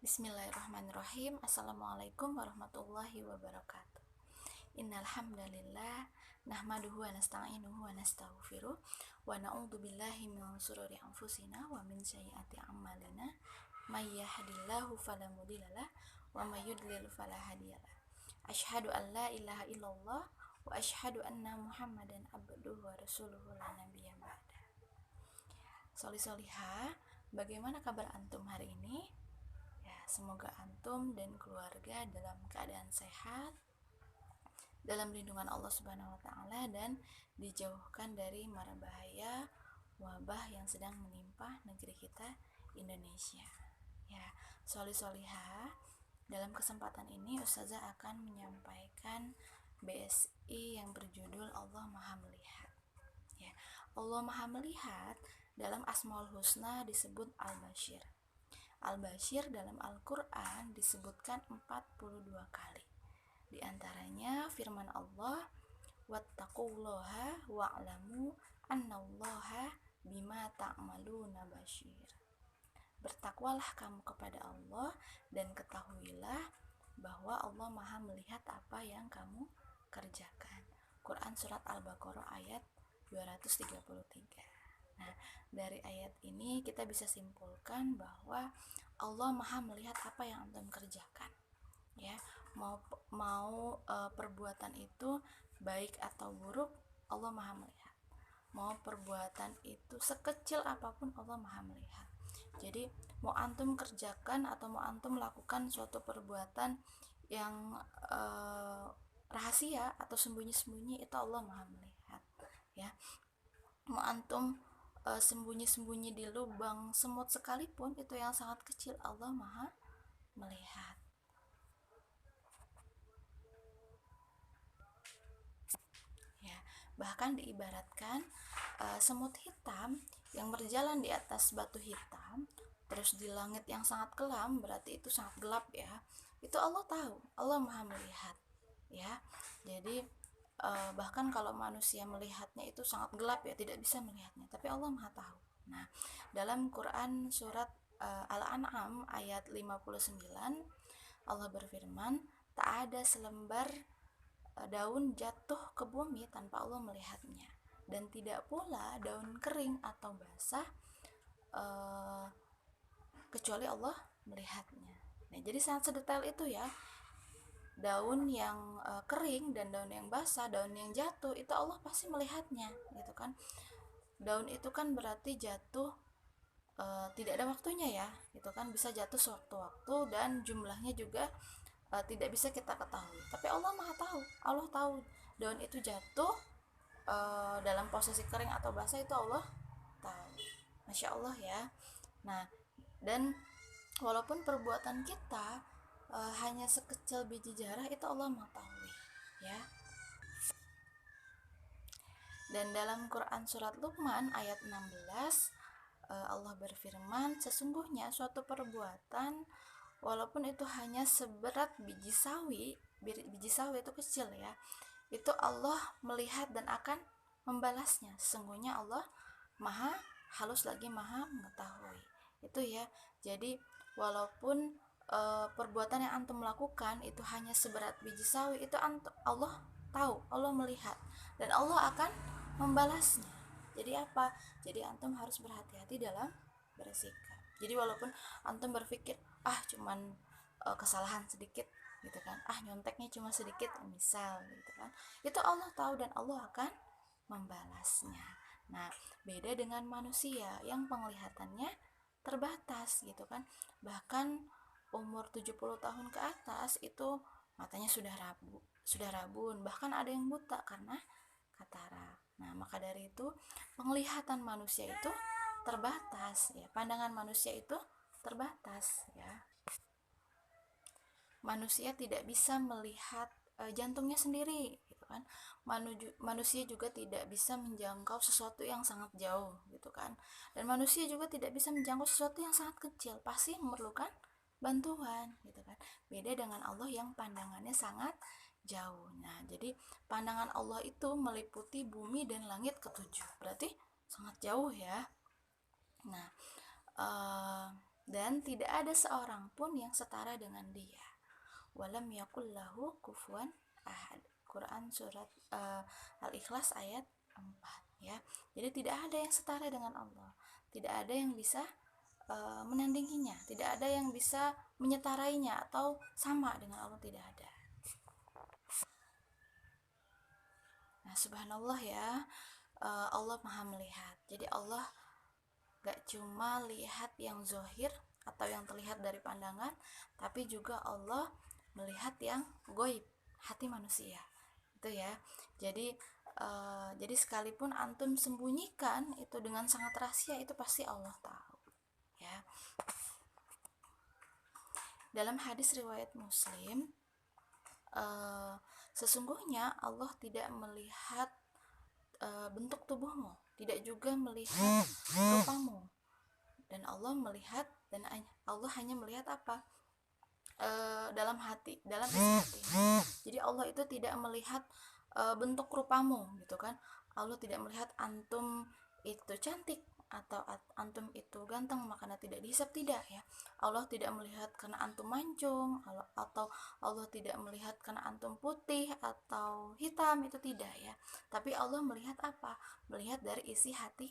Bismillahirrahmanirrahim. Assalamualaikum warahmatullahi wabarakatuh. Innal hamdalillah nahmaduhu wa nasta'inuhu wa nastaghfiruh wa na'udzu billahi min shururi anfusina wa min sayyiati a'malina may yahdihillahu fala mudhillalah wa may yudlil fala hadiyalah. Asyhadu an la ilaha illallah wa asyhadu anna Muhammadan abduhu wa rasuluhu la nabiyya ba'da. Solih-solihah, bagaimana kabar antum hari ini? Semoga antum dan keluarga dalam keadaan sehat, dalam lindungan Allah Subhanahu wa taala, dan dijauhkan dari mara bahaya wabah yang sedang menimpa negeri kita Indonesia. Solih-solihah, dalam kesempatan ini Ustazah akan menyampaikan BSI yang berjudul Allah Maha Melihat. Allah Maha Melihat dalam Asmaul Husna disebut Al-Bashir. Al-Bashir dalam Al-Quran disebutkan 42 kali. Di antaranya firman Allah, wattaqullaha wa'lamu annallaha bima ta'maluna bashir. Bertakwalah kamu kepada Allah dan ketahuilah bahwa Allah Maha melihat apa yang kamu kerjakan. Quran Surat Al-Baqarah ayat 233. Nah, dari ayat ini kita bisa simpulkan bahwa Allah Maha melihat apa yang antum kerjakan. Mau perbuatan itu baik atau buruk, Allah Maha melihat. Mau perbuatan itu sekecil apapun, Allah Maha melihat. Jadi, mau antum kerjakan atau mau antum lakukan suatu perbuatan yang rahasia atau sembunyi-sembunyi, itu Allah Maha melihat. Mau antum sembunyi-sembunyi di lubang semut sekalipun, itu yang sangat kecil, Allah Maha melihat. Bahkan diibaratkan semut hitam yang berjalan di atas batu hitam, terus di langit yang sangat kelam, berarti itu sangat gelap ya. Itu Allah tahu, Allah Maha melihat. Jadi bahkan kalau manusia melihatnya itu sangat gelap ya, tidak bisa melihatnya, tapi Allah Maha tahu. Nah, dalam Quran surat Al-An'am ayat 59, Allah berfirman, tak ada selembar daun jatuh ke bumi tanpa Allah melihatnya, dan tidak pula daun kering atau basah kecuali Allah melihatnya. Nah, jadi sangat sedetail itu ya. Daun yang kering dan daun yang basah, daun yang jatuh, itu Allah pasti melihatnya, gitu kan. Daun itu kan berarti jatuh tidak ada waktunya ya, gitu kan, bisa jatuh sewaktu-waktu dan jumlahnya juga tidak bisa kita ketahui. Tapi Allah Maha tahu, Allah tahu daun itu jatuh dalam posisi kering atau basah, itu Allah tahu. Masya Allah ya. Nah, dan walaupun perbuatan kita hanya sekecil biji zarah, itu Allah mengetahui ya. Dan dalam Quran surat Luqman ayat 16, Allah berfirman, sesungguhnya suatu perbuatan walaupun itu hanya seberat biji sawi itu kecil ya, itu Allah melihat dan akan membalasnya. Sesungguhnya Allah Maha halus lagi Maha mengetahui. Itu ya. Jadi walaupun perbuatan yang antum lakukan itu hanya seberat biji sawi, itu Allah tahu, Allah melihat, dan Allah akan membalasnya. Jadi apa? Jadi antum harus berhati-hati dalam bersikap. Jadi walaupun antum berpikir cuman kesalahan sedikit, gitu kan, nyonteknya cuma sedikit misal, gitu kan, itu Allah tahu dan Allah akan membalasnya. Nah, beda dengan manusia yang penglihatannya terbatas, gitu kan. Bahkan umur 70 tahun ke atas itu matanya sudah rabun, bahkan ada yang buta karena katarak. Nah, maka dari itu penglihatan manusia itu terbatas ya, pandangan manusia itu terbatas ya. Manusia tidak bisa melihat jantungnya sendiri, gitu kan. Manusia juga tidak bisa menjangkau sesuatu yang sangat jauh, gitu kan. Dan manusia juga tidak bisa menjangkau sesuatu yang sangat kecil, pasti memerlukan bantuan, gitu kan. Beda dengan Allah yang pandangannya sangat jauh. Nah, jadi pandangan Allah itu meliputi bumi dan langit ketujuh, berarti sangat jauh ya. Nah, dan tidak ada seorang pun yang setara dengan Dia. Walam yakul lahu kufuwan ahad. Quran surat Al-Ikhlas ayat 4 ya. Jadi tidak ada yang setara dengan Allah. Tidak ada yang bisa menandinginya, tidak ada yang bisa menyetarainya atau sama dengan Allah, tidak ada. Nah, subhanallah ya, Allah maha melihat. Jadi Allah gak cuma lihat yang zohir atau yang terlihat dari pandangan, tapi juga Allah melihat yang goib, hati manusia itu ya. Jadi sekalipun antum sembunyikan itu dengan sangat rahasia, itu pasti Allah tahu ya. Dalam hadis riwayat Muslim, sesungguhnya Allah tidak melihat bentuk tubuhmu, tidak juga melihat rupamu, dan Allah melihat, dan Allah hanya melihat apa? Dalam hati, dalam isi hati. Jadi Allah itu tidak melihat bentuk rupamu gitu kan. Allah tidak melihat antum itu cantik atau antum itu ganteng makanya tidak dihisab, tidak ya. Allah tidak melihat karena antum mancung, atau Allah tidak melihat karena antum putih atau hitam, itu tidak ya. Tapi Allah melihat apa? Melihat dari isi hati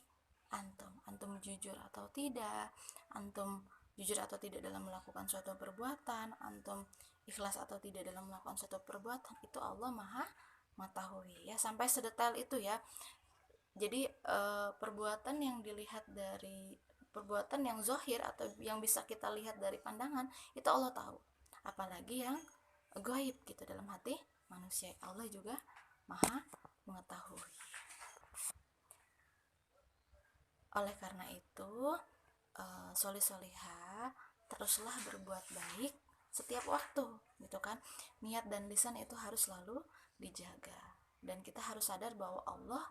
antum jujur atau tidak, antum jujur atau tidak dalam melakukan suatu perbuatan, antum ikhlas atau tidak dalam melakukan suatu perbuatan, itu Allah maha mengetahui ya, sampai sedetail itu ya. Jadi perbuatan yang dilihat dari perbuatan yang zohir atau yang bisa kita lihat dari pandangan, itu Allah tahu, apalagi yang gaib gitu dalam hati manusia, Allah juga maha mengetahui. Oleh karena itu solih-solihah teruslah berbuat baik setiap waktu gitu kan. Niat dan lisan itu harus selalu dijaga, dan kita harus sadar bahwa Allah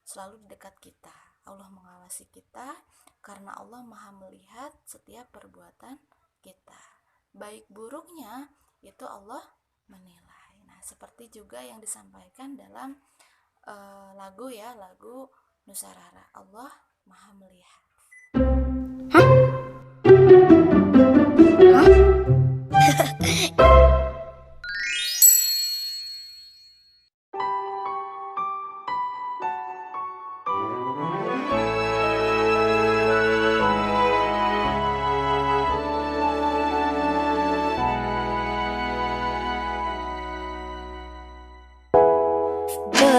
selalu di dekat kita, Allah mengawasi kita, karena Allah maha melihat setiap perbuatan kita, baik buruknya itu Allah menilai. Nah, seperti juga yang disampaikan dalam lagu Nusarara, Allah maha melihat.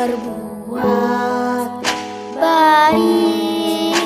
Berbuat baik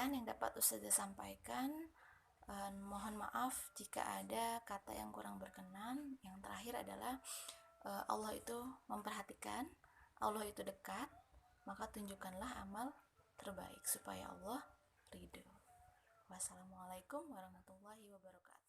Demikian yang dapat Ustazah sampaikan. Mohon maaf jika ada kata yang kurang berkenan. Yang terakhir adalah Allah itu memperhatikan, Allah itu dekat, maka tunjukkanlah amal terbaik supaya Allah ridho. Wassalamualaikum warahmatullahi wabarakatuh.